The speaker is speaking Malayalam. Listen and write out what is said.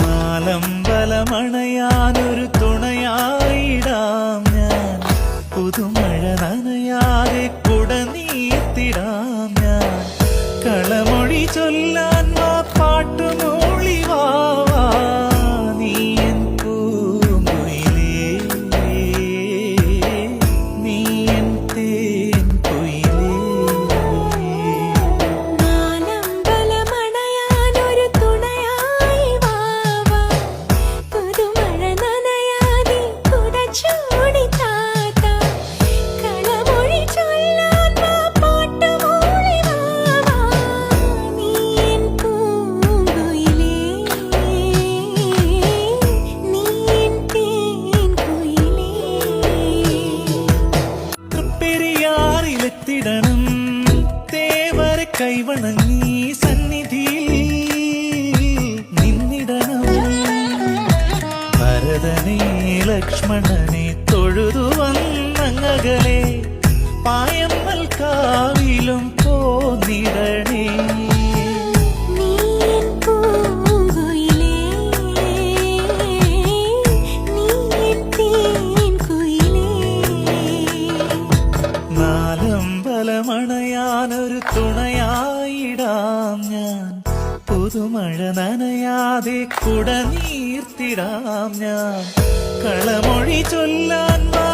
നാലമ്പലമണയാനൊരു തുണയായിടാം ഞാൻ, പുതുമഴ നനയാതെ കുട നീർത്തിടാം ഞാൻ, കളമൊഴി ചൊല്ലാൻ വാ പാട്ടുമൂളി വാ നീ എൻ പൂങ്കുയിലേ, നീ എൻ തേൻ കുയിലേ. നാലമ്പലമണയാനൊരു തുണയായി വാവാ, പുതുമഴ നനയാതെ കുട ചൂടി താത്താ, കളമൊഴി ചൊല്ലാൻ വാ പാട്ടുമൂളി വാവാ നീ എൻ പൂങ്കുയിലേ, നീ എൻ തേൻ കുയിലേ. പെരിയാറിലെത്തിടണം തേവരെ കൈവണങ്ങി സന്നിധിയിൽ നിന്നിടണം, ഭരതനെ ലക്ഷ്മണനെ തൊഴുതു വന്നങ്ങകലെ പായമ്മൽ കാവിലും പോന്നിടണേ. നീ എൻ പൂങ്കുയിലേ, നീ എൻ തേൻ കുയിലേ. നാലമ്പലമണയാനൊരു തുണയായിടാം ഞാൻ, പുതുമഴ നനയാതെ കുട നീർത്തിടാം ഞാൻ, കളമൊഴി ചൊല്ലാൻ വാ